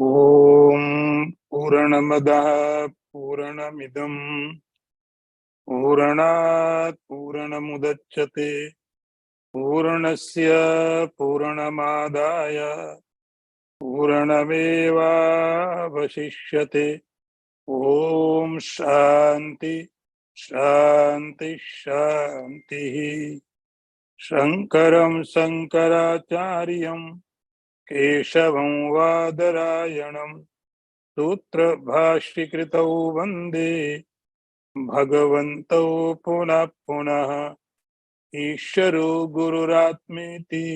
ॐ पूर्णमदः पूर्णमिदं पूर्णात् पूर्णमुदच्यते पूर्णस्य पूर्णमादाय पूर्णमेवावशिष्यते। ॐ शान्ति शान्ति शान्तिः। शङ्करं शङ्कराचार्यं केशवं वादरायणं सूत्रभाष्यकृतौ वन्दे भगवन्तौ पुनः पुनः। ईश्वरो गुरुरात्मेति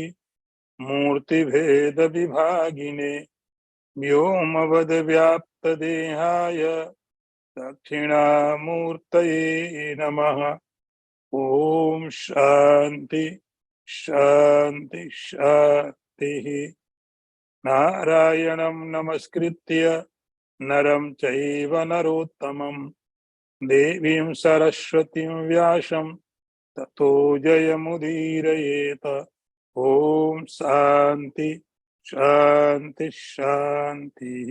मूर्तिभेदविभागिने व्योमवद्व्याप्तदेहाय दक्षिणामूर्तये नमः। ॐ शान्ति शान्ति शान्तिः। नारायणं नमस्कृत्य नरं चैव नरोत्तमं देवीं सरस्वतीं व्यासं ततो जयमुदीरयेत। ॐ शान्ति शान्ति शान्तिः।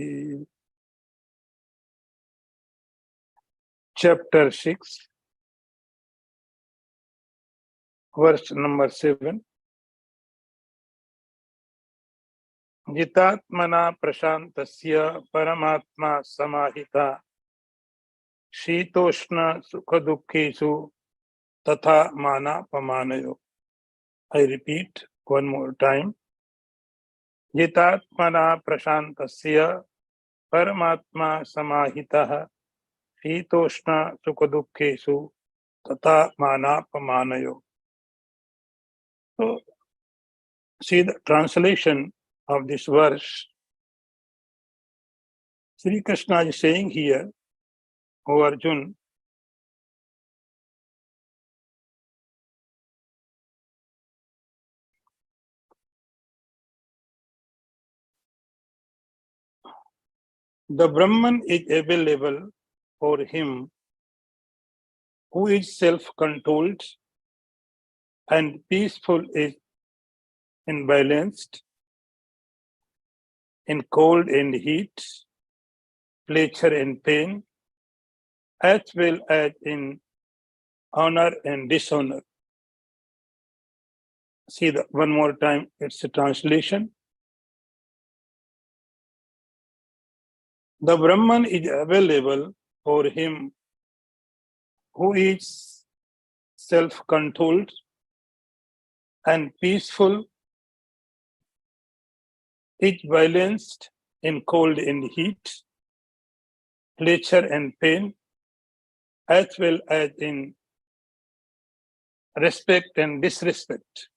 Chapter 6, verse number 7. जितात्मना प्रशान्तस्य परमात्मा समाहिता शीतोष्ण सुखदुःखेषु तथा मानापमानयो. I repeat one more time. जितात्मना प्रशान्तस्य परमात्मा समाहितः शीतोष्ण सुखदुःखेषु तथा मानापमानयो. So, see the translation of this verse. Sri Krishna is saying here, O Arjun, the Brahman is available for him who is self-controlled and peaceful, is imbalanced in cold and heat, pleasure and pain, as well as in honor and dishonor. See the one more time, it's a translation. The Brahman is available for him who is self-controlled and peaceful, is balanced in cold and heat, pleasure and pain, as well as in respect and disrespect.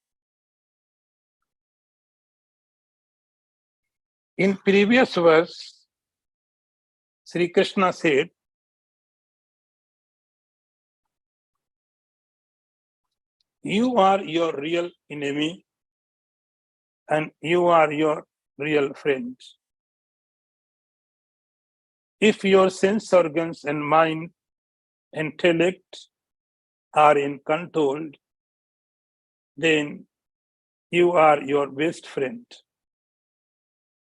In previous verse, Sri Krishna said, you are your real enemy and you are your real friend. If your sense organs and mind, intellect are in control, then you are your best friend.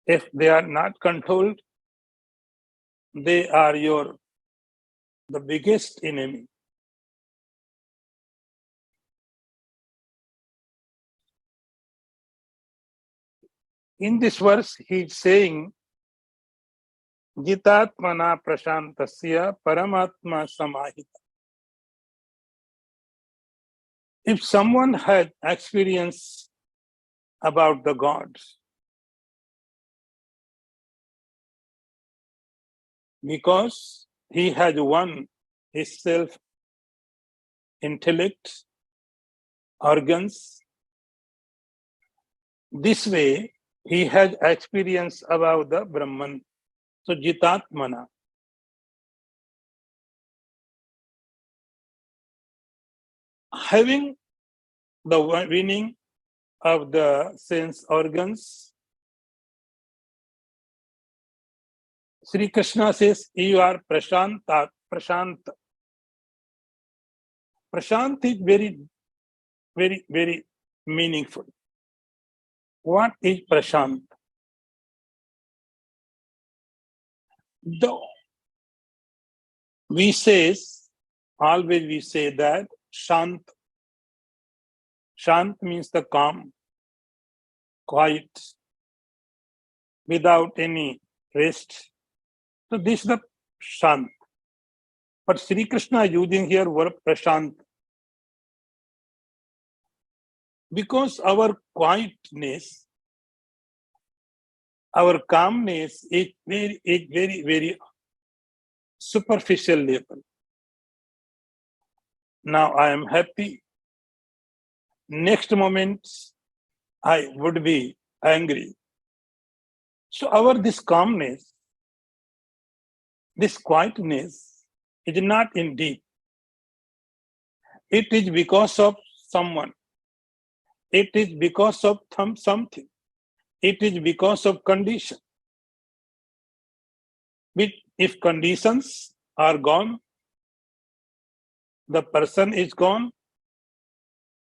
If they are not controlled, they are the biggest enemy. In this verse, he is saying, Jitatmana prashantasya paramatma samahita. If someone had experience about the gods, because he has won his self-intellect, organs, this way he has experience about the Brahman. So Jitatmana. Having the winning of the sense organs, Sri Krishna says, you are Prashanta. Prashant. Prashant is very, very, very meaningful. What is Prashant? Though always we say that Shant. Shant means the calm, quiet, without any rest. So this is the Shant. But Sri Krishna is using here word Prashant. Because our quietness, our calmness is very, very superficial level. Now I am happy. Next moment, I would be angry. So this calmness, this quietness is not in deep. It is because of someone. It is because of something. It is because of condition. If conditions are gone, the person is gone,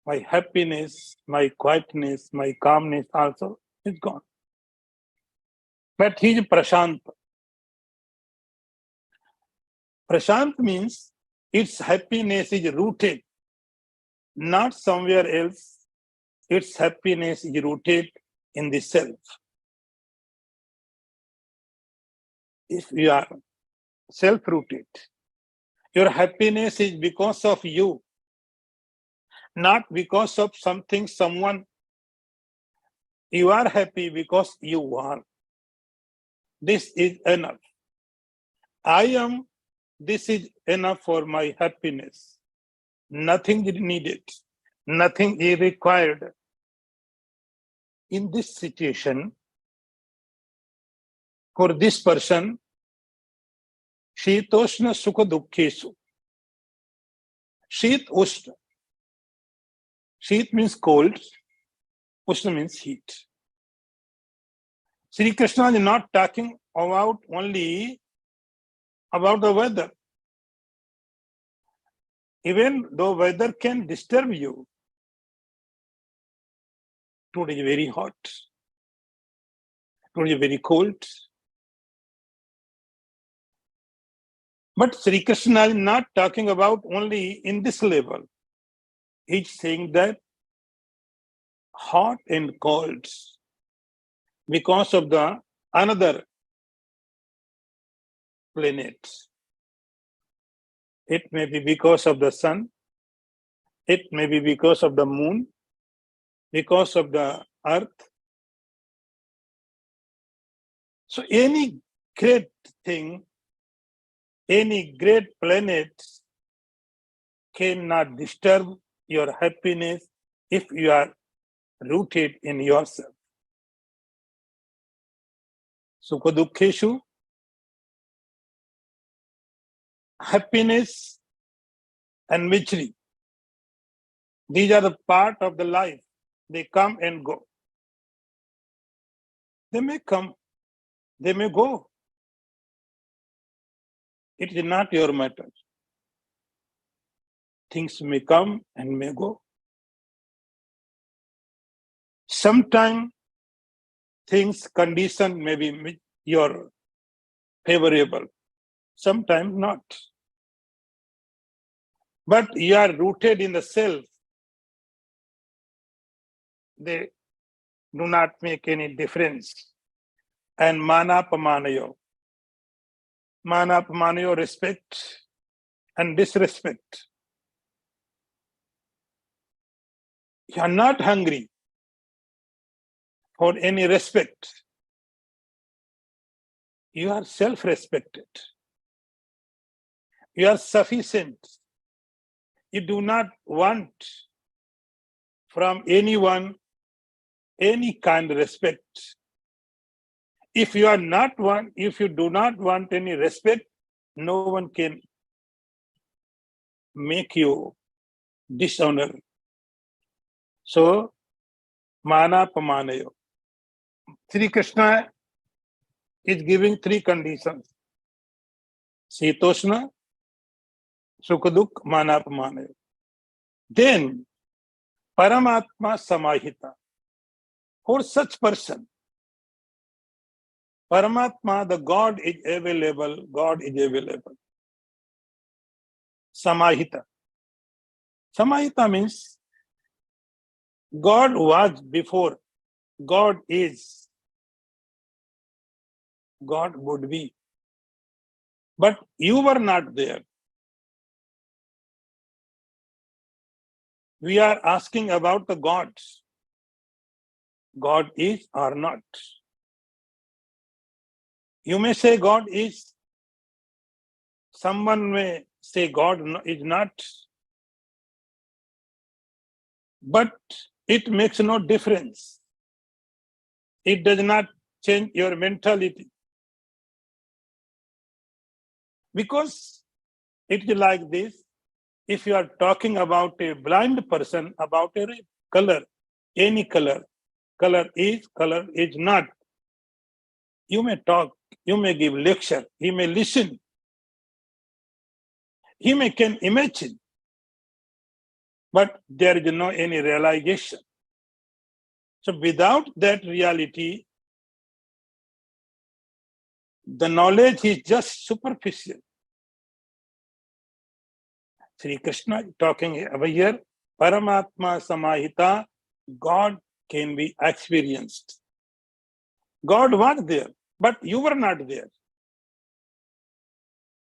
my happiness, my quietness, my calmness also is gone. But he is Prashant. Prashant means its happiness is rooted not somewhere else. Its happiness is rooted in the self. If you are self-rooted, your happiness is because of you, not because of something, someone. You are happy because you are. This is enough. I am, this is enough for my happiness. Nothing is needed. Nothing is required. In this situation, for this person, Shitoshna Sukha Dukhesu. Shit Ushna. Shit means cold. Ushna means heat. Sri Krishna is not talking about only about the weather. Even though weather can disturb you, today is very hot, today is very cold. But Sri Krishna is not talking about only in this level. He's saying that hot and cold because of the another planet. It may be because of the sun. It may be because of the moon, because of the earth. So any great thing, any great planet cannot disturb your happiness if you are rooted in yourself. Sukha Dukkheshu, happiness and misery. These are the part of the life. They come and go. They may come, they may go. It is not your matter. Things may come and may go. Sometimes things, condition may be your favorable. Sometimes not. But you are rooted in the self. They do not make any difference. And mana pamanayo. Mana pamanayo, respect and disrespect. You are not hungry for any respect. You are self-respected. You are sufficient. You do not want from anyone any kind of respect. If you do not want any respect, no one can make you dishonor. So, mana pamanayo. Sri Krishna is giving three conditions. Sitoshna, Sukaduk, mana pamanayo. Then, Paramatma Samahita. For such person, Paramatma, the God is available. God is available. Samahita. Samahita means God was before. God is. God would be. But you were not there. We are asking about the gods. God is or not. You may say God is. Someone may say God is not. But it makes no difference. It does not change your mentality. Because it is like this. If you are talking about a blind person, about a color, any color is not. You may talk, you may give lecture, he may listen, he may can imagine, but there is no any realization. So without that reality, the knowledge is just superficial. Sri Krishna talking over here, Paramatma Samahita, God can be experienced. God was there, but you were not there.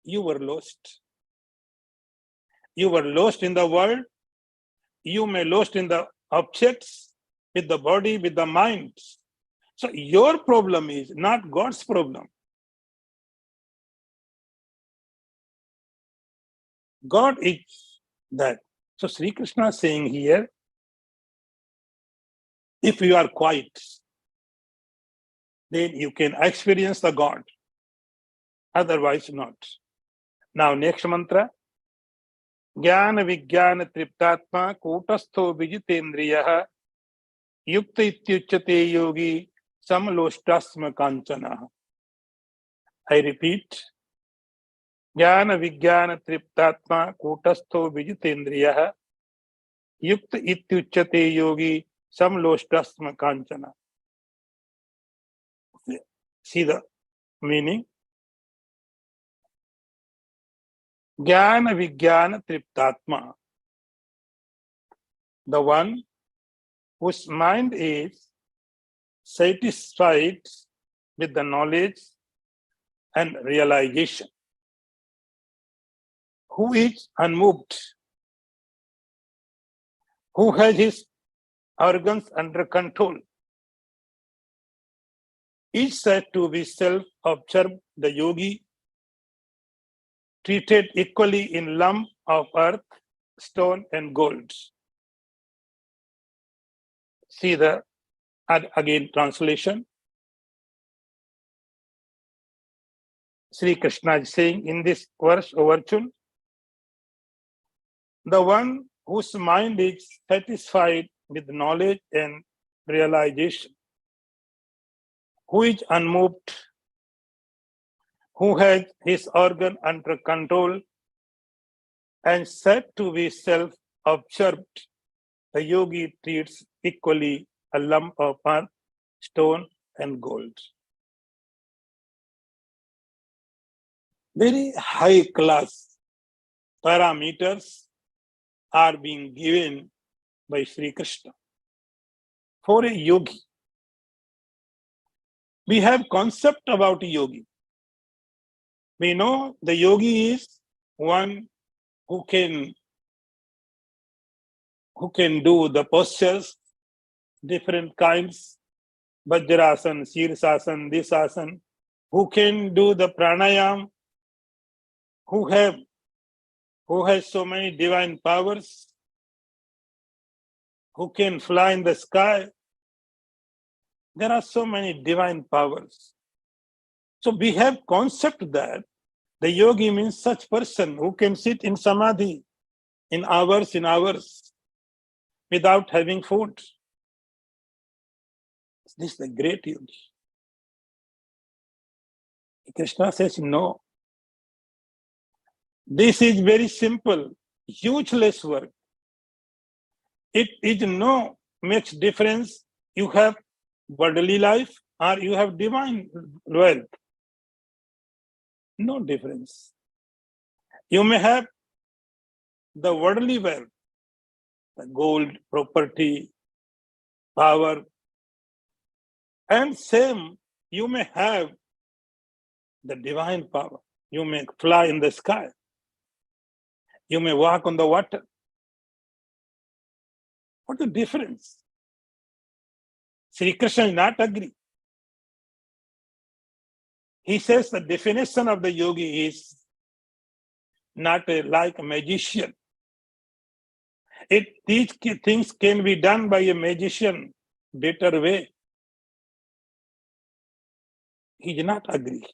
You were lost. You were lost in the world. You may lost in the objects, with the body, with the mind. So your problem is not God's problem. God is that. So Sri Krishna is saying here, if you are quiet, then you can experience the God. Otherwise not. Now next mantra. Jnana Vijnana Triptatma Kutastho Vijitendriyaha Yukta Ityuchate Yogi Samlostasma Kanchana. I repeat. Jnana Vijnana Triptatma Kutastho Vijitendriyaha Yukta Ityuchate Yogi Samlostasma Kanchana. See the meaning? Jnana Vijnana Triptatma. The one whose mind is satisfied with the knowledge and realization, who is unmoved, who has his organs under control, is said to be self-observed, the yogi, treated equally in lump of earth, stone and gold. See the again translation. Sri Krishna is saying in this verse overture, the one whose mind is satisfied with knowledge and realization, who is unmoved, who has his organ under control and said to be self-observed, the yogi treats equally a lump of earth, stone and gold. Very high class parameters are being given by Sri Krishna for a yogi. We have concept about a yogi. We know the yogi is one who can do the postures, different kinds, Vajrasan, Shirsasan, Disasan, who can do the pranayam, who has so many divine powers, who can fly in the sky. There are so many divine powers. So we have concept that the yogi means such person who can sit in samadhi in hours without having food. This is the great yogi. Krishna says, no. This is very simple, useless work. It is no makes difference. You have bodily life, or you have divine wealth. No difference. You may have the worldly wealth, the gold, property, power, and same, you may have the divine power. You may fly in the sky. You may walk on the water. What's the difference? Sri Krishna is not agree. He says the definition of the yogi is not like a magician. These things can be done by a magician better way. He did not agree.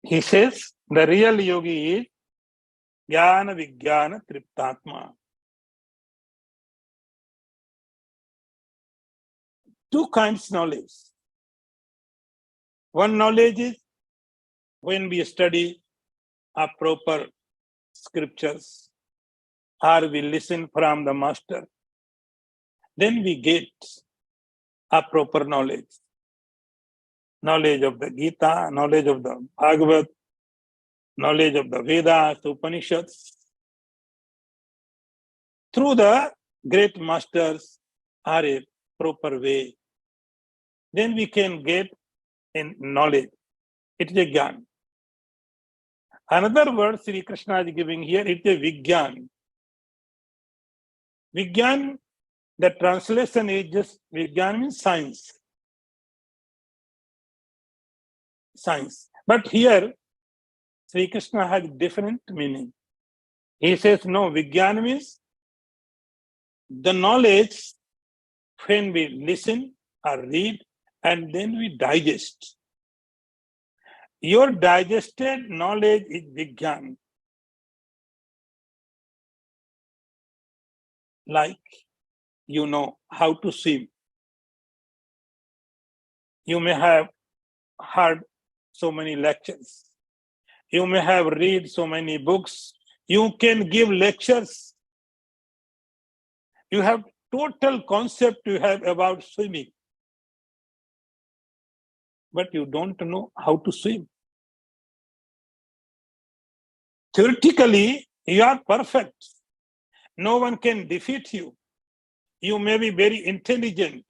He says the real yogi is Jnana Vijnana Triptatma. Two kinds of knowledge. One knowledge is when we study a proper scriptures or we listen from the master, then we get a proper knowledge. Knowledge of the Gita, knowledge of the Bhagavad, knowledge of the Vedas, Upanishads. Through the great masters or a proper way, then we can get in knowledge. It is a Gyan. Another word Sri Krishna is giving here, it is a Vigyan. Vigyan, the translation is just, Vigyan means science. Science. But here, Sri Krishna has different meaning. He says, no, Vigyan means the knowledge when we listen or read and then we digest. Your digested knowledge is Vigyan. Like you know how to swim. You may have heard so many lectures. You may have read so many books. You can give lectures. You have total concept you have about swimming. But you don't know how to swim. Theoretically, you are perfect. No one can defeat you. You may be very intelligent.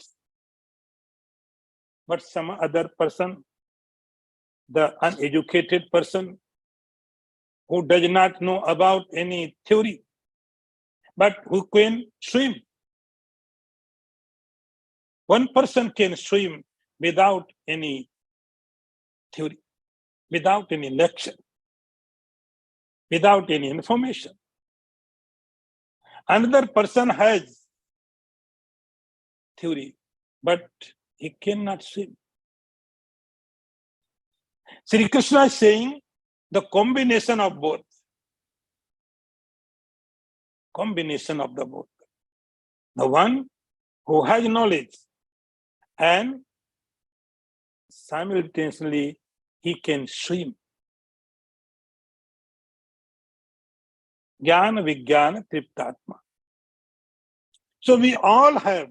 But some other person, the uneducated person, who does not know about any theory, but who can swim. One person can swim without any theory, without any lecture, without any information. Another person has theory, but he cannot swim. Sri Krishna is saying the combination of both. Combination of the both. The one who has knowledge and simultaneously he can swim. Jnana Vijnana Triptatma. So we all have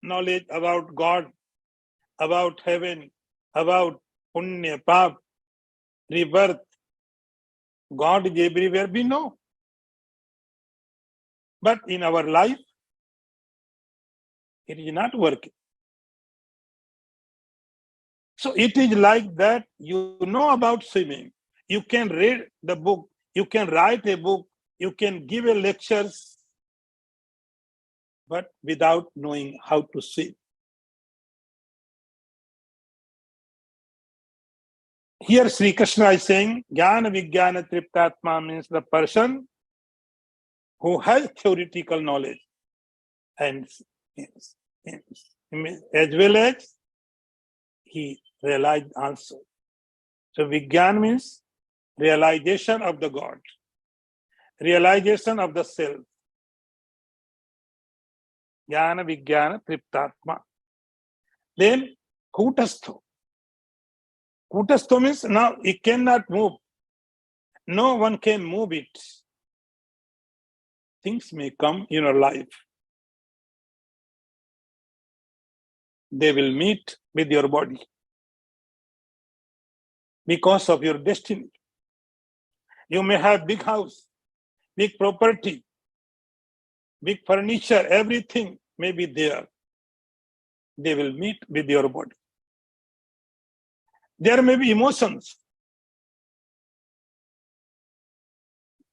knowledge about God, about heaven, about punya, pap, rebirth. God is everywhere, we know. But in our life, it is not working. So it is like that you know about swimming. You can read the book, you can write a book, you can give a lectures, but without knowing how to swim. Here Sri Krishna is saying, Jnana Vijnana Triptatma means the person who has theoretical knowledge and as well as he realized also. So Vijnana means realization of the God, realization of the self. Jnana Vijnana Triptatma. Then Kutastho. Kutastho means now it cannot move. No one can move it. Things may come in your life. they will meet with your body because of your destiny. You may have big house, big property, big furniture, everything may be there. They will meet with your body. There may be emotions.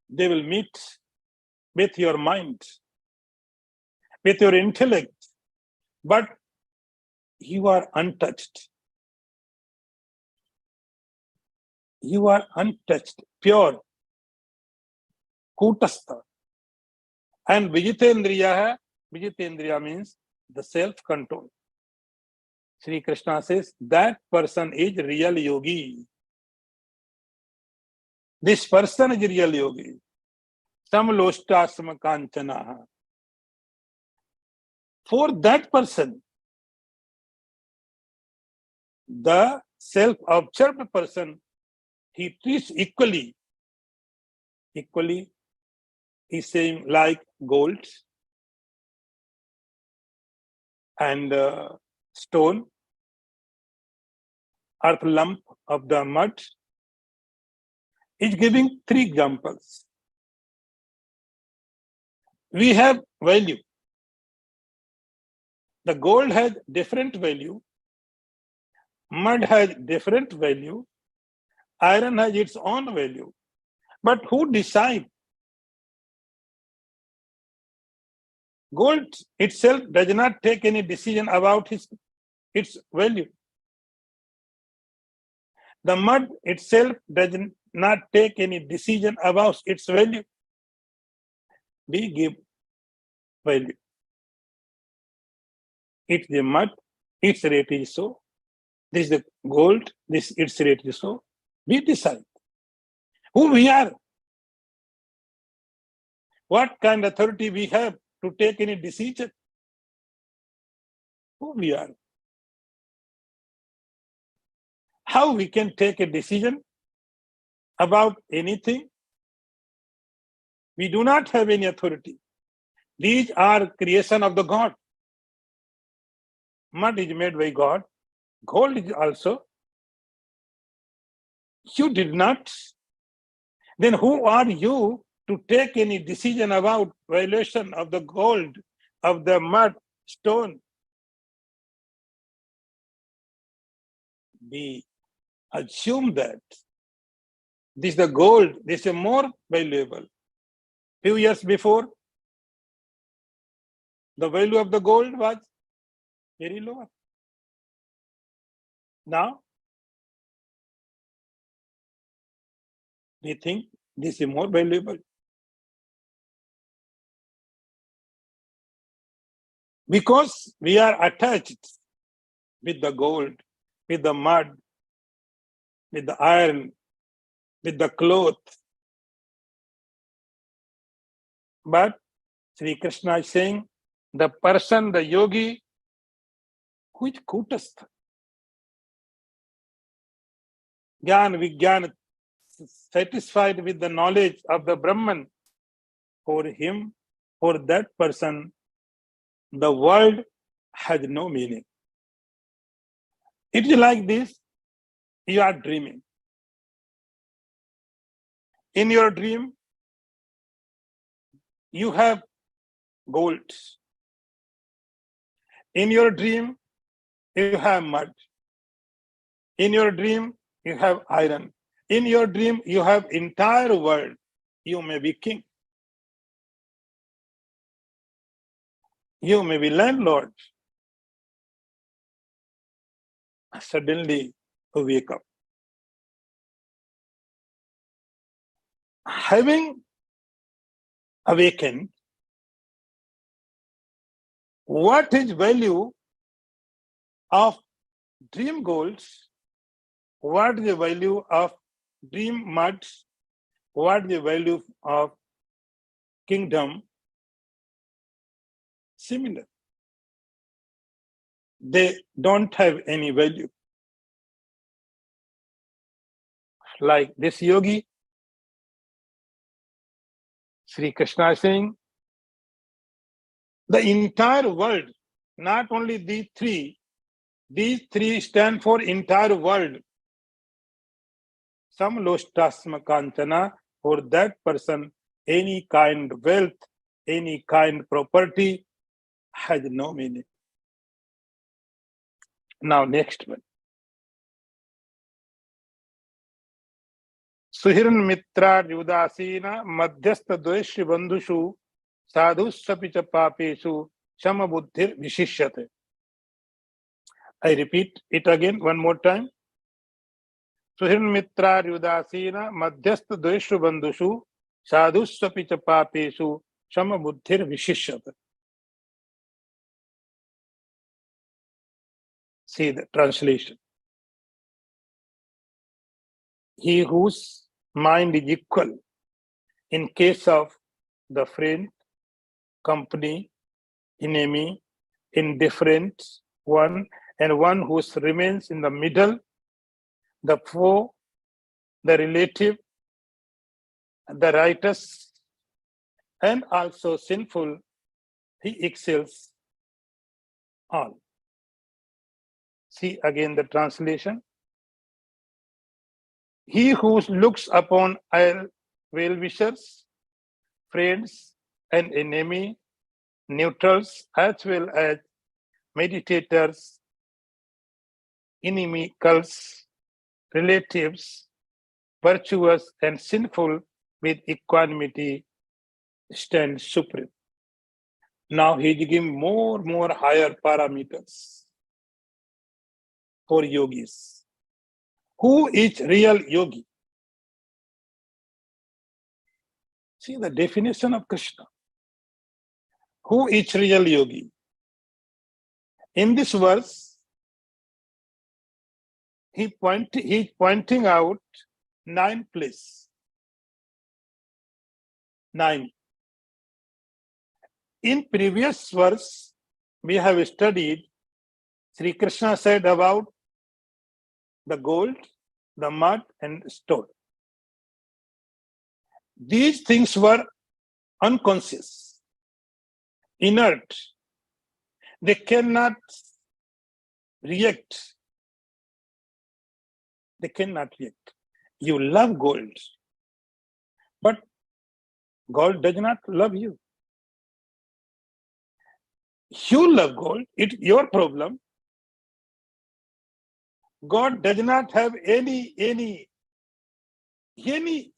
They will meet with your mind, with your intellect, but you are untouched. You are untouched, pure, kutastha. And Vijitendriya, Vijitendriya means the self-control. Sri Krishna says that person is real yogi. This person is real yogi. Samloshtasma kanchana. For that person, the self-observed person, he treats equally. Equally, he's saying like gold and stone, earth lump of the mud. He's giving 3 examples. We have value. The gold has different value. Mud has different value. Iron has its own value. But who decides? Gold itself does not take any decision about its value. The mud itself does not take any decision about its value. We give value. It's the mud, its rate is so. This is the gold, its rate is so. We decide who we are. What kind of authority we have to take any decision? Who we are. How we can take a decision about anything? We do not have any authority. These are creation of the God. Mud is made by God. Gold is also. You did not. Then who are you to take any decision about violation of the gold, of the mud, stone? We assume that this is the gold, this is more valuable. Few years before, the value of the gold was very low. Now, we think this is more valuable. Because we are attached with the gold, with the mud, with the iron, with the cloth. But Sri Krishna is saying, the person, the yogi, who is kutastha, Gyan, Vigyan, satisfied with the knowledge of the Brahman, for him, for that person, the world has no meaning. It is like this, you are dreaming. In your dream, you have gold. In your dream, you have mud. In your dream, you have iron. In your dream, you have entire world. You may be king. You may be landlord. Suddenly, you wake up. Having awakened, what is value of dream golds? What is the value of dream muds? What is the value of kingdom? Similar. They don't have any value. Like this yogi, Sri Krishna is saying, the entire world, not only these 3, These three stand for entire world. Samlostasma kanchana, for that person, any kind of wealth, any kind of property has no meaning. Now, next one. Suhiran mitra yudasina madhyastha dveshya bandhushu sadhussapi cha papesu shama buddhir vishishyate. I repeat it again one more time. Suhiran mitra yudasina madhyastha dveshya bandhushu sadhussapi cha papesu shama buddhir vishishyate. See the translation. He whose mind is equal in case of the friend, company, enemy, indifferent one, and one who remains in the middle, the foe, the relative, the righteous, and also sinful, he excels all. See again the translation. He who looks upon well-wishers, friends, and enemy, neutrals, as well as meditators, inimicals, relatives, virtuous and sinful with equanimity, stand supreme. Now he is giving more higher parameters for yogis. Who is real yogi? See the definition of Krishna. Who is real yogi? In this verse, he is pointing out 9 places. 9. In previous verse, we have studied, Sri Krishna said about the gold, the mud, and stone. These things were unconscious, inert. They cannot react. They cannot react. You love gold, but gold does not love you. You love gold, it's your problem. God does not have any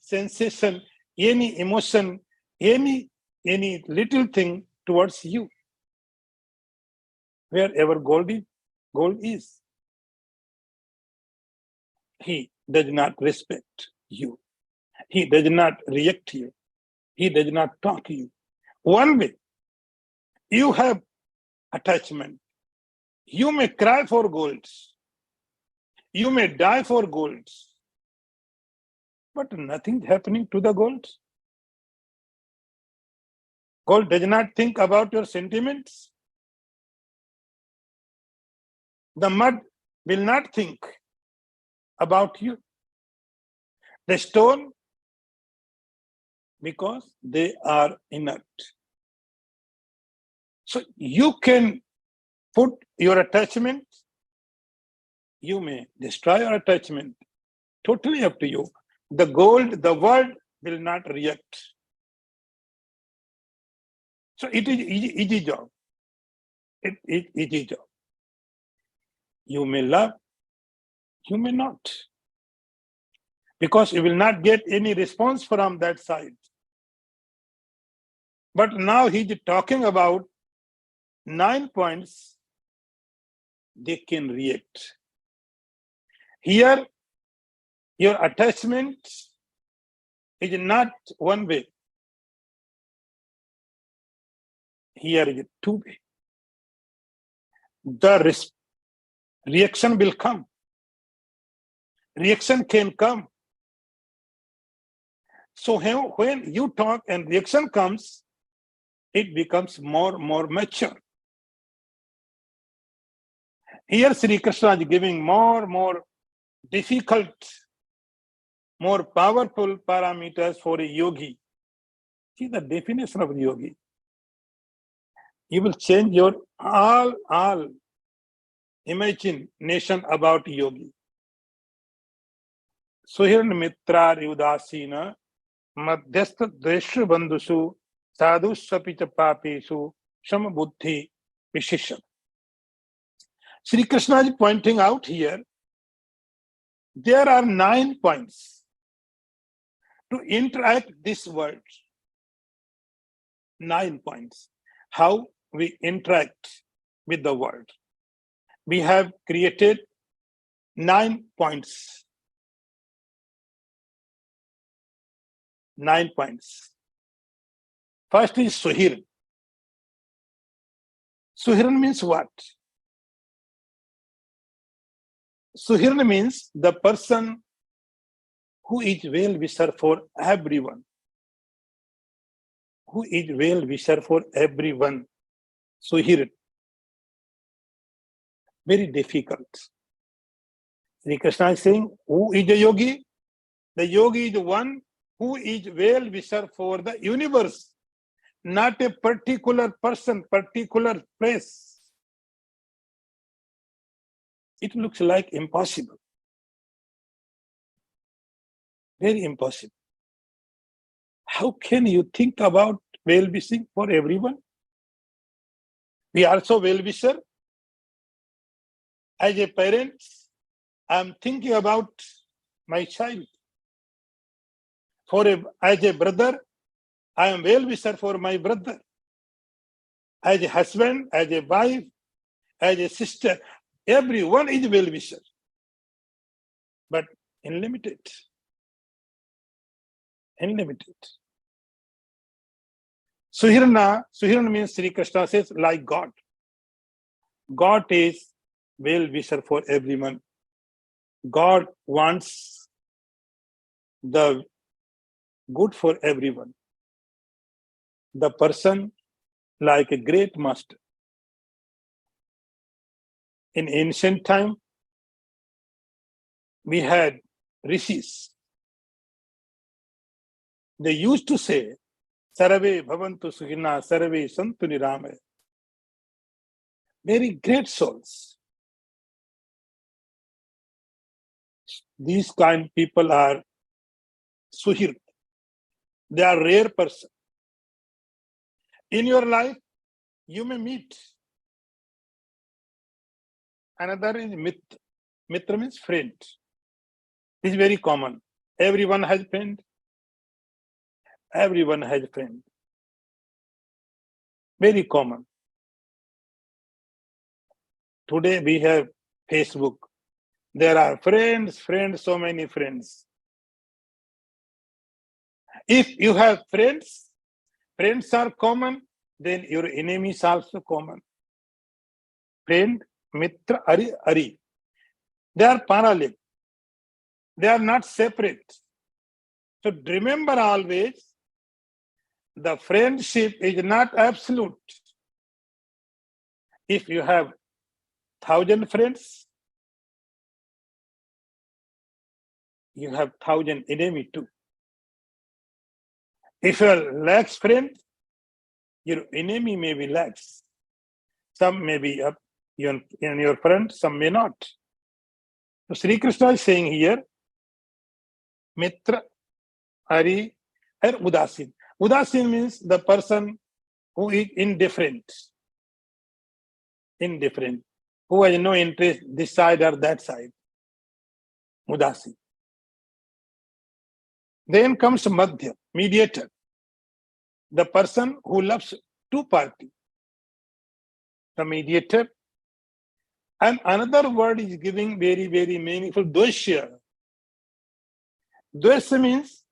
sensation, any emotion, any little thing towards you. Wherever gold is. He does not respect you. He does not react to you. He does not talk to you. One way, you have attachment. You may cry for gold. You may die for gold. But nothing happening to the gold. Gold does not think about your sentiments. The mud will not think about you. The stone, because they are inert. So you can put your attachment, you may destroy your attachment. Totally up to you. The gold, the world will not react. So it is easy job. It is easy job. You may love, you may not. Because you will not get any response from that side. But now he is talking about 9 points they can react. Here, your attachment is not one way. Here is 2 way. The reaction will come. Reaction can come. So when you talk and reaction comes, it becomes more mature. Here Sri Krishna is giving more difficult, more powerful parameters for a yogi. See the definition of yogi. You will change your all imagination about yogi. Suhirn mitra udasina madhyastha dreshu bandhusu sadhu sapita papesu sham buddhi vishisham. Sri Krishna is pointing out here, there are 9 points to interact this world. 9 points. How we interact with the world. We have created 9 points. 9 points. First is Suhir. Suhiran means what? Suhiran means the person who is well-wisher for everyone. Who is well-wisher for everyone. Suhiran. Very difficult. Sri Krishna is saying, who is a yogi? The yogi is the one who is well-wisher for the universe, not a particular person, particular place. It looks like impossible. Very impossible. How can you think about well-wishing for everyone? We are also well-wisher. As a parent, I am thinking about my child. As a brother, I am well-wisher for my brother. As a husband, as a wife, as a sister, everyone is well-wisher. But unlimited. Unlimited. Suhirna means Sri Krishna says like God. God is well-wisher for everyone. God wants the good for everyone. The person like a great master. In ancient time, we had rishis. They used to say, Sarve bhavantu sukhina, sarve santu nirame. Very great souls. These kind of people are suhir. They are rare person. In your life, you may meet. Another is mitra. Mitra means friend. This is very common. Everyone has friend. Everyone has friend. Very common. Today we have Facebook. There are friends, so many friends. If you have friends are common, then your enemies are also common. Friend, mitra, ari. They are parallel. They are not separate. So remember always, the friendship is not absolute. If you have 1,000 friends, you have 1,000 enemy too. If you are lakhs friend, your enemy may be lakhs. Some may be up in your friend, some may not. So Sri Krishna is saying here, Mitra, Ari, and Udasin. Udasin means the person who is indifferent. Indifferent. Who has no interest this side or that side. Udasin. Then comes Madhya, mediator. The person who loves two parties. The mediator. And another word is giving very, very meaningful, Dveshya. Dveshya means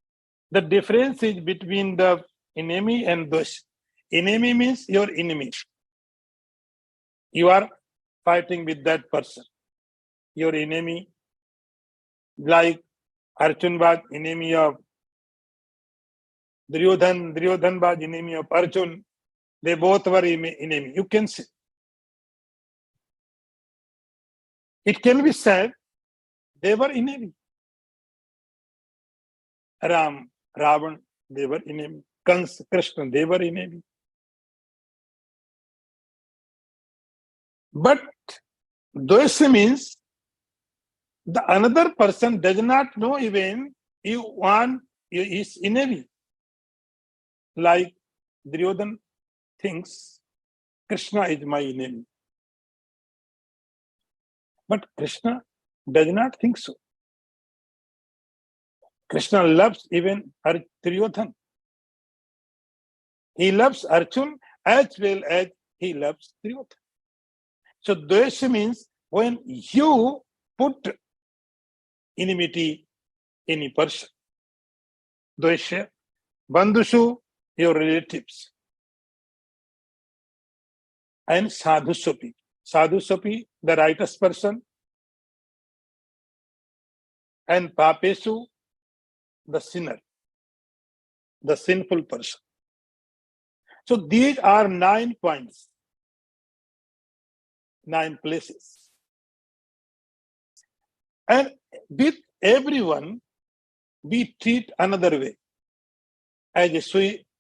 the difference is between the enemy and Dveshya. Enemy means your enemy. You are fighting with that person. Your enemy, like Arjun was enemy of Duryodhan was enemy of Arjun. They both were enemy. You can say. It can be said they were enemy. Ram, Ravan, they were enemy. Kans, Krishna, they were enemy. But Dvesha means the another person does not know even you want his enemy. Like Duryodhana thinks Krishna is my enemy. But Krishna does not think so. Krishna loves even Duryodhana. He loves Arjun as well as he loves Duryodhana. So Dvesha means when you put enmity in a person. Dvesha, Bandhushu, your relatives. And Sadhusopi. Sadhusopi, the righteous person. And Papesu, the sinner, the sinful person. So these are 9 points, 9 places. And with everyone, we treat another way. As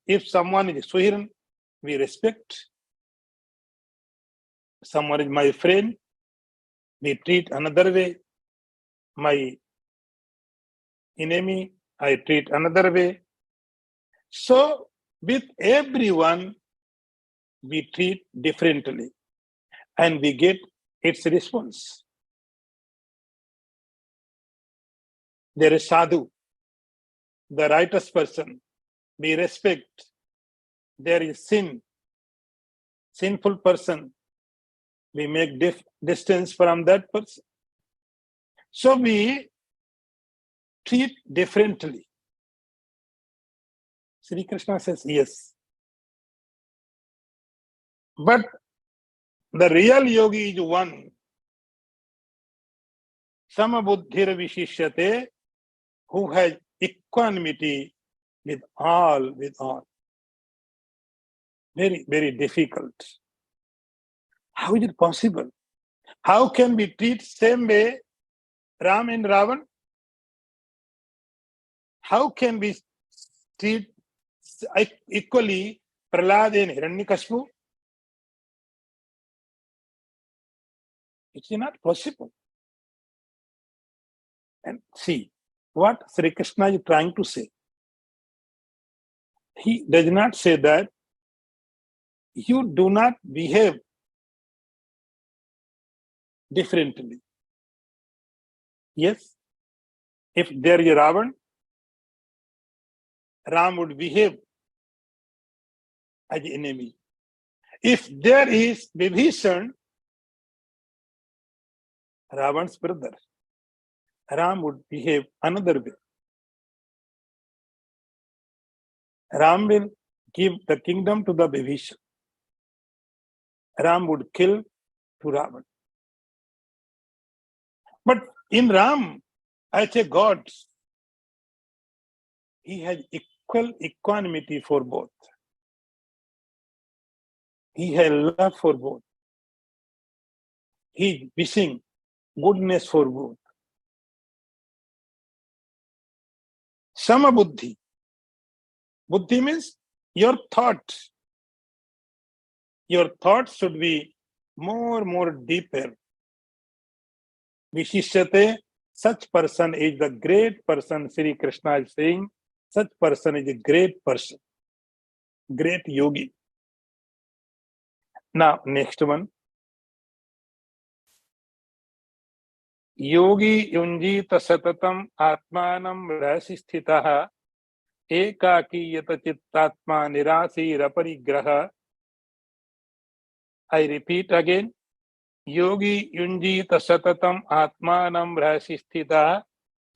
if someone is a Suhiran, we respect. Someone is my friend, we treat another way. My enemy, I treat another way. So with everyone, we treat differently and we get its response. There is sadhu, the righteous person, we respect. There is sin, sinful person, we make distance from that person. So we treat differently. Sri Krishna says yes. But the real yogi is one. Samabuddhir vishishyate, who has equanimity with all, with all. Very, very difficult. How is it possible? How can we treat same way Ram and Ravan? How can we treat equally Prahlad and Hiranyakashipu? It's not possible. And see what Sri Krishna is trying to say. He does not say that you do not behave differently. Yes, if there is a Ravan, Ram would behave as an enemy. If there is Vibhishan, Ravan's brother, Ram would behave another way. Ram will give the kingdom to the Vibhishan. Ram would kill to Ravan. But in Ram, as a God, he has equal equanimity for both. He has love for both. He is wishing goodness for both. Sama buddhi. Buddhi means your thought. Your thoughts should be more deeper. Vishishyate, such person is the great person. Sri Krishna is saying, such person is a great person, great yogi. Now, next one. Yogi yunjita satatam atmanam rasi sthitaha ekaki yata chittatma nirasi raparigraha. I repeat again. Yogi yunjita satatam atmanam rasi sthitaha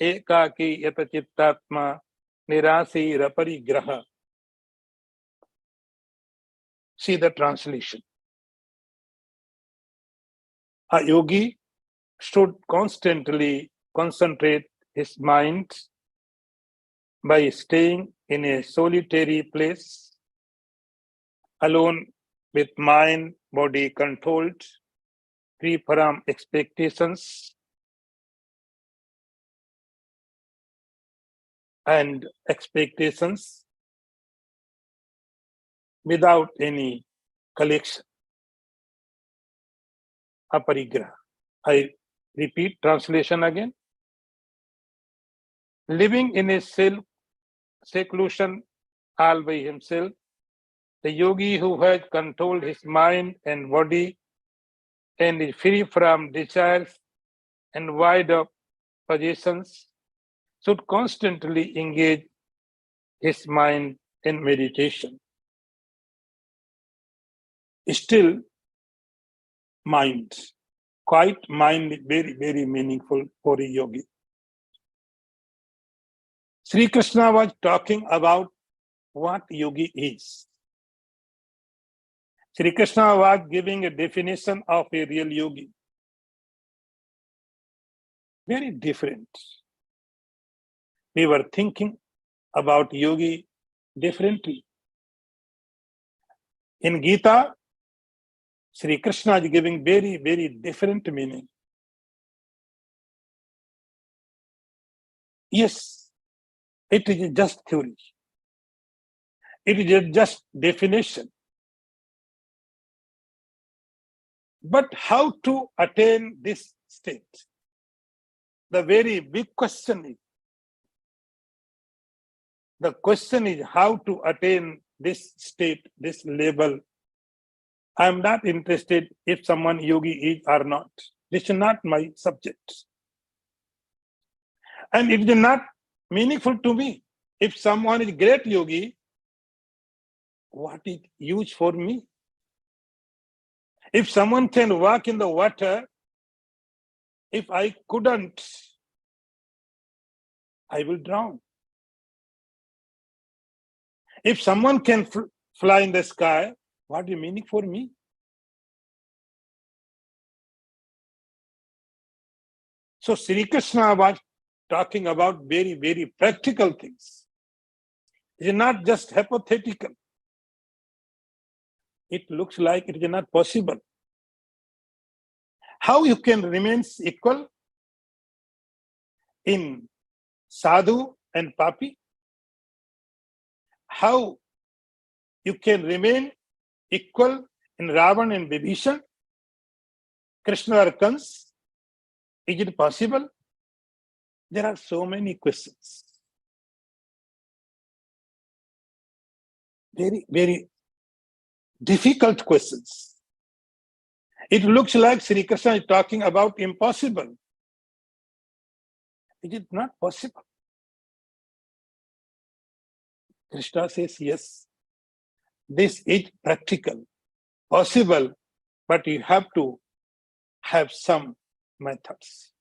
ekaki yata chittatma nirasi raparigraha. See the translation. A yogi should constantly concentrate his mind by staying in a solitary place, alone with mind, body controlled, free from expectations without any collection, aparigraha. I repeat translation again. Living in a seclusion all by himself, the yogi who has controlled his mind and body and is free from desires and void of possessions should constantly engage his mind in meditation. Still, mind, quiet mind is very, very meaningful for a yogi. Sri Krishna was talking about what yogi is. Sri Krishna was giving a definition of a real yogi. Very different. We were thinking about yogi differently. In Gita, Sri Krishna is giving very, very different meaning. Yes, it is just theory. It is just definition. But how to attain this state? The very big question is, the question is how to attain this state, this level. I am not interested if someone yogi is or not. This is not my subject. And it is not meaningful to me. If someone is great yogi, what is use for me? If someone can walk in the water, if I couldn't, I will drown. If someone can fly in the sky, what is meaning for me? So Sri Krishna was talking about very, very practical things. It is not just hypothetical. It looks like it is not possible. How you can remain equal in sadhu and papi? How you can remain equal in Ravan and Vibhishan, Krishna or Kans? Is it possible? There are so many questions. Very, very difficult questions. It looks like Sri Krishna is talking about impossible. It is not possible. Krishna says, yes, this is practical, possible, but you have to have some methods.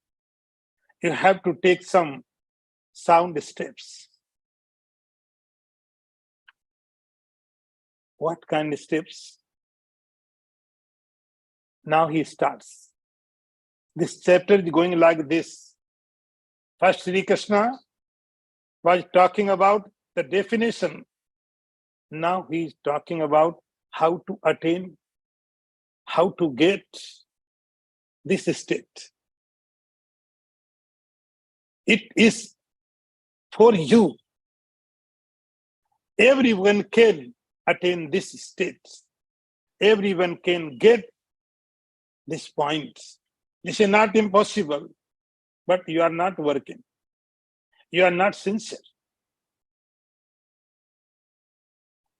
You have to take some sound steps. What kind of steps? Now he starts. This chapter is going like this. First, Sri Krishna was talking about the definition. Now he is talking about how to attain, how to get this state. It is for you. Everyone can attain this state. Everyone can get this point. This is not impossible, but you are not working. You are not sincere.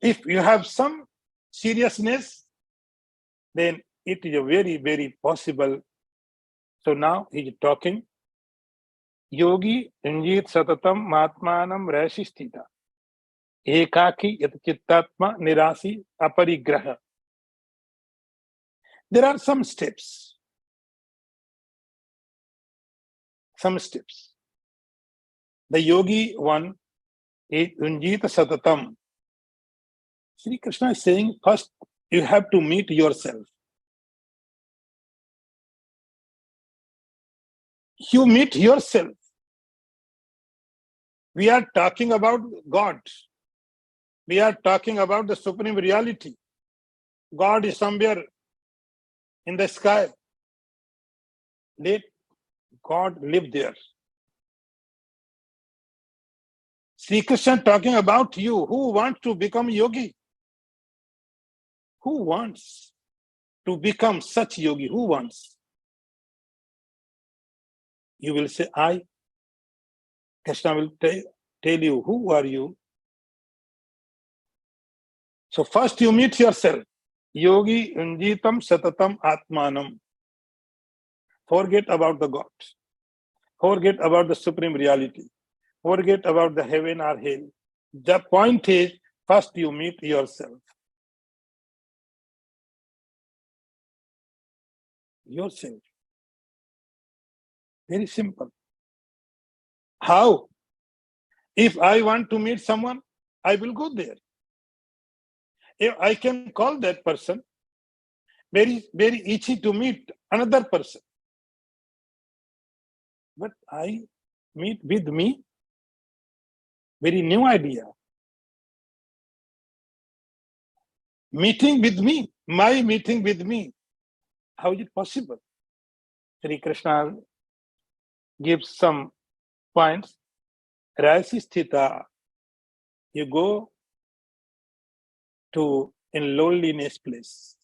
If you have some seriousness, then it is a very, very possible. So now he is talking. Yogi injit satatam matmanam rasistita. Ekaki yat chittatma nirasi aparigraha. There are some steps. Some steps. The yogi one is unjita satatam. Sri Krishna is saying, first you have to meet yourself. You meet yourself. We are talking about God. We are talking about the supreme reality. God is somewhere in the sky. Let God live there. Sri Krishna talking about you. Who wants to become yogi? Who wants to become such yogi? Who wants? You will say, I. Krishna will tell you, who are you? So first you meet yourself. Yogi unjitam satatam atmanam. Forget about the God. Forget about the supreme reality. Forget about the heaven or hell. The point is, first you meet yourself. Yourself. Very simple. How? If I want to meet someone, I will go there. If I can call that person, very, very easy to meet another person. But I meet with me, very new idea. Meeting with me, my meeting with me. How is it possible? Sri Krishna gives some points. Rasi sthita, you go to in loneliness place.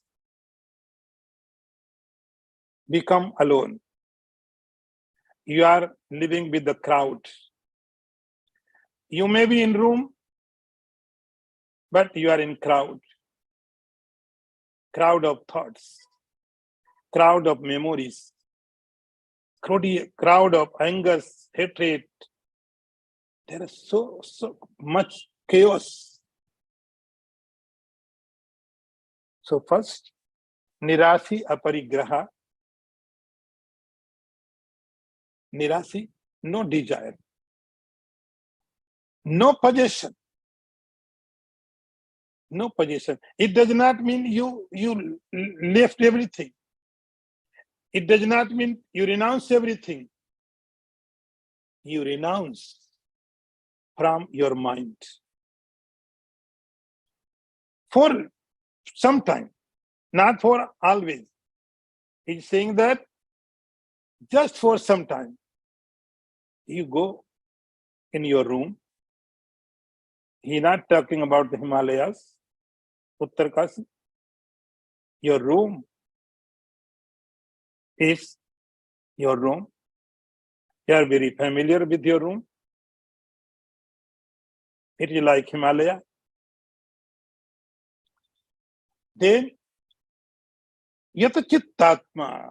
Become alone. You are living with the crowd. You may be in room, but you are in crowd. Crowd of thoughts. Crowd of memories. Crowd of angers, hatred. There is so much chaos. So first, nirasi aparigraha. Nirasi, no desire. No possession. No possession. It does not mean you left everything. It does not mean you renounce everything. You renounce from your mind. For some time, not for always. He's saying that just for some time, you go in your room. He's not talking about the Himalayas, Uttarkasi. Your room is your room. You are very familiar with your room. It is like Himalaya. Then, yata chittatma,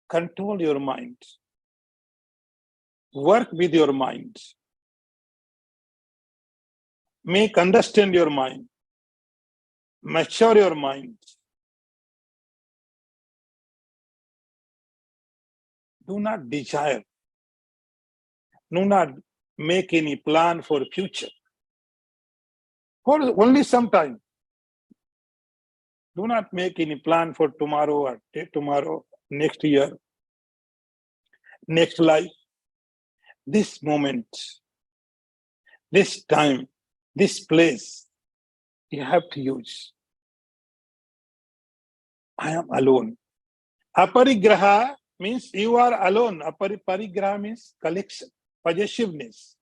control your mind. Work with your mind. Make understand your mind. Mature your mind. Do not desire. Do not make any plan for future. For only some time. Do not make any plan for tomorrow or tomorrow, next year, next life. This moment, this time, this place, you have to use. I am alone. Aparigraha means you are alone. Parigraha means collection, possessiveness.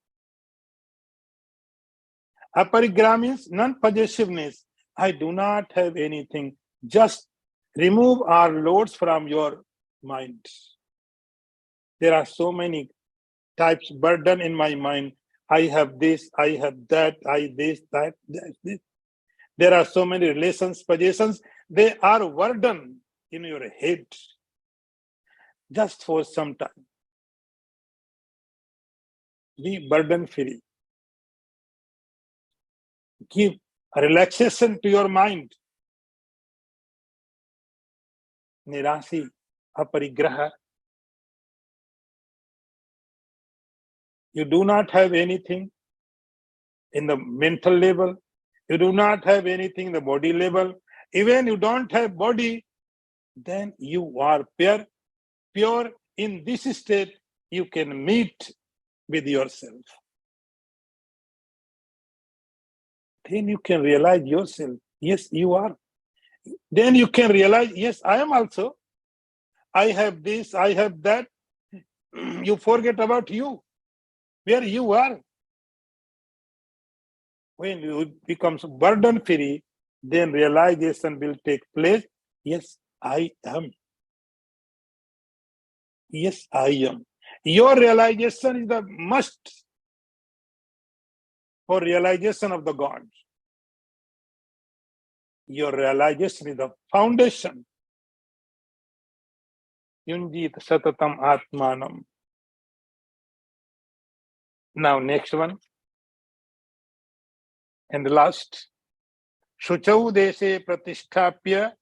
Aparigraha means non-possessiveness. I do not have anything. Just remove our loads from your mind. There are so many types burden in my mind. I have this, I have that, I this, that, this. There are so many relations, possessions. They are burden in your head. Just for some time. Be burden free. Give a relaxation to your mind. Nirasi, aparigraha. You do not have anything in the mental level. You do not have anything in the body level. Even you don't have body, then you are pure. Pure in this state, you can meet with yourself. Then you can realize yourself. Yes, you are. Then you can realize, yes, I am also. I have this, I have that. You forget about you, where you are. When you become burden free, then realization will take place. Yes, I am. Yes, I am. Your realization is the must for realization of the God. Your realization is the foundation. Yunjit satatam atmanam. Now, next one and the last. Shuchau deshe pratisthapya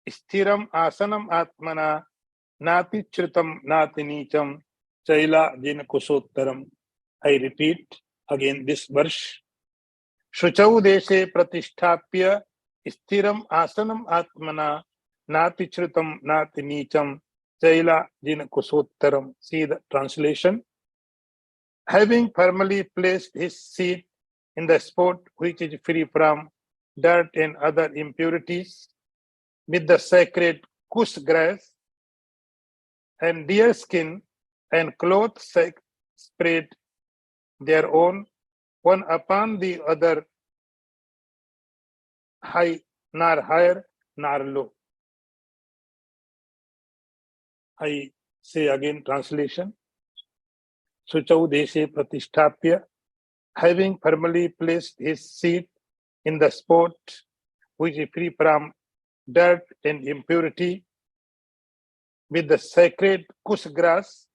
sthiram asanam atmana nati chritam nati nicham chaila jina kusottaram. I repeat again this verse. Shuchau deshe pratisthapya sthiram asanam atmana nati chritam nati nicham chaila jina kusottaram. See the translation. Having firmly placed his seat in the spot which is free from dirt and other impurities, with the sacred kush grass and deer skin and cloth spread their own, one upon the other, high, nor higher, nor low. I say again translation. Suchau deshe pratisthapya, having firmly placed his seat in the spot which is free from dirt and impurity, with the sacred kush grass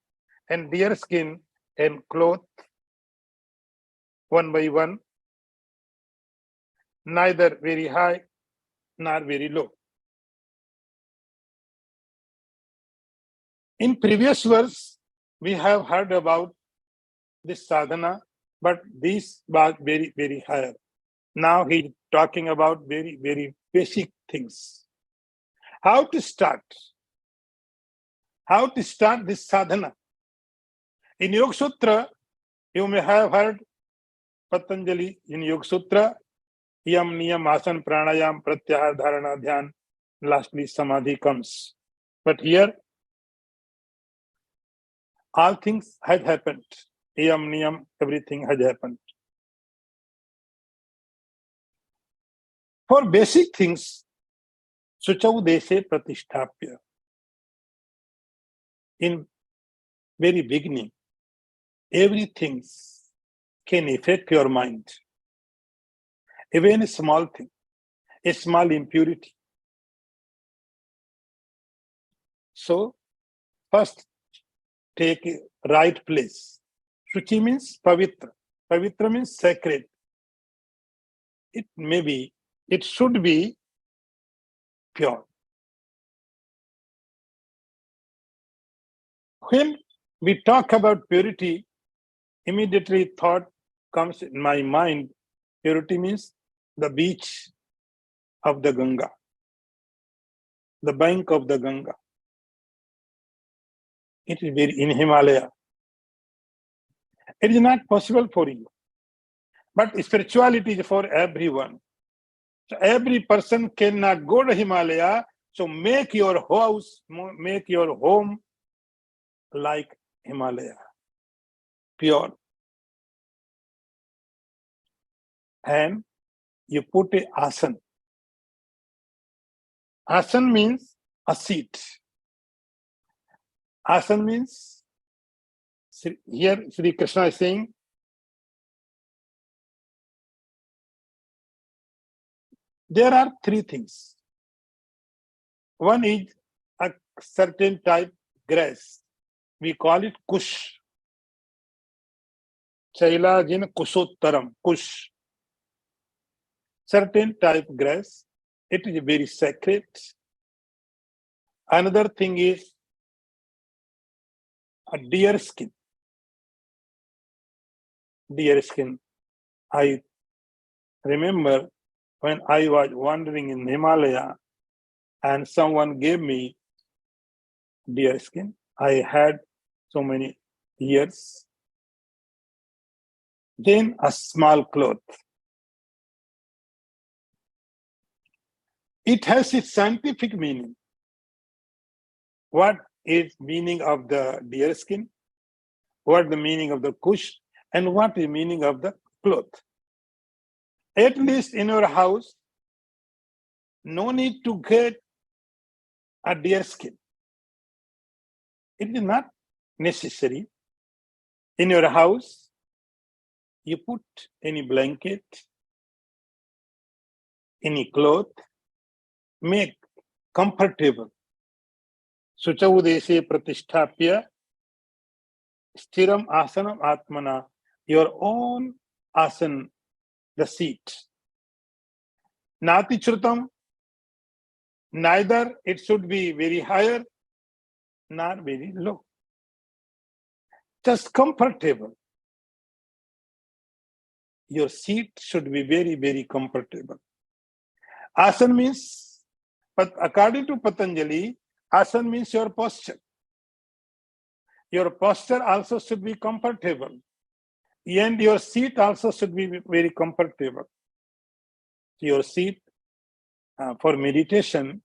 and deer skin and cloth, one by one, neither very high nor very low. In previous verse, we have heard about this sadhana, but this was very, very higher. Now he's talking about very, very basic things. How to start? How to start this sadhana? In Yoga Sutra, you may have heard Patanjali in Yoga Sutra, Yam, Niyam, Asan, Pranayam, Pratyahar, Dharana, Dhyan, lastly Samadhi comes. But here, all things have happened. Yam, Niyam, everything has happened. For basic things, Suchau deshe pratisthapya. In very beginning, everything can affect your mind. Even a small thing, a small impurity. So, first, take a right place. Shuchi means pavitra. Pavitra means sacred. It should be pure. When we talk about purity, immediately thought comes in my mind. Purity means the beach of the Ganga, the bank of the Ganga. It is very in Himalaya. It is not possible for you. But spirituality is for everyone. So every person cannot go to Himalaya. So make your house, make your home like Himalaya, pure. And you put a asan. Asan means a seat. Asan means, here Sri Krishna is saying, there are three things. One is a certain type grass. We call it kush. Chailajina kusottaram, kush. Certain type grass. It is very sacred. Another thing is a deer skin. Deer skin. I remember when I was wandering in Himalaya and someone gave me deer skin. I had so many years. Then a small cloth. It has its scientific meaning. What is meaning of the deer skin? What the meaning of the kush? And what is meaning of the cloth? At least in your house, no need to get a deer skin. It is not necessary. In your house, you put any blanket, any cloth, make comfortable. Suchau dese pratisthapya stiram asanam atmana, your own asan, the seat. Nati chrutam, neither it should be very higher nor very low. Just comfortable. Your seat should be very, very comfortable. Asan means, but according to Patanjali, asan means your posture. Your posture also should be comfortable. And your seat also should be very comfortable. Your seat for meditation,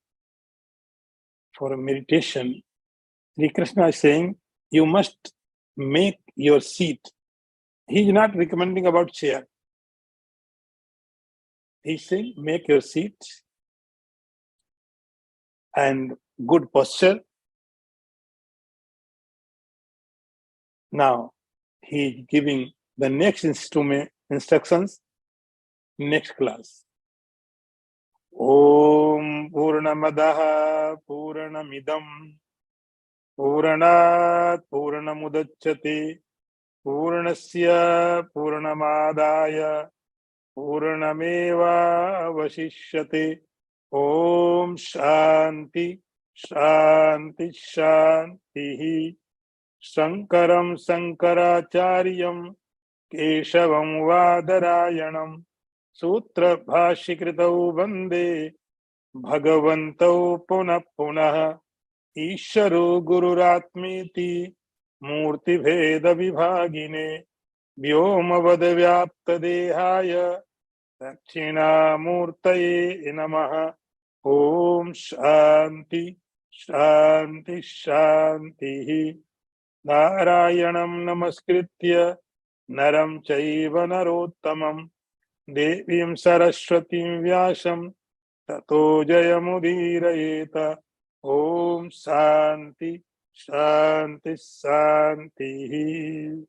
Sri Krishna is saying, you must make your seat. He is not recommending about chair. He is saying, make your seat and good posture. Now, he is giving the next instructions, next class. Om Purnamadaha Purnamidam Purnat Purnamudachyate Purnasya Purnamadaya Purnameva Vasishyate. Om Shanti Shanti Shanti. Sankaram Sankaracharyam Keshavam Vadarayanam Sutra Bhashikritau Vande Bhagavantau Punah Punah Isharo Gururatmiti Murti Bheda Vibhagine Vyomavad Vyapta Dehaya Dakshina Murtaye Namaha. Om Shanti Shanti Shanti. Narayanam Namaskritya Naram Chaiva Narottamam Devim Saraswatim Vyasam Tato Jayamudirayeta. Om Shanti Shanti Shanti.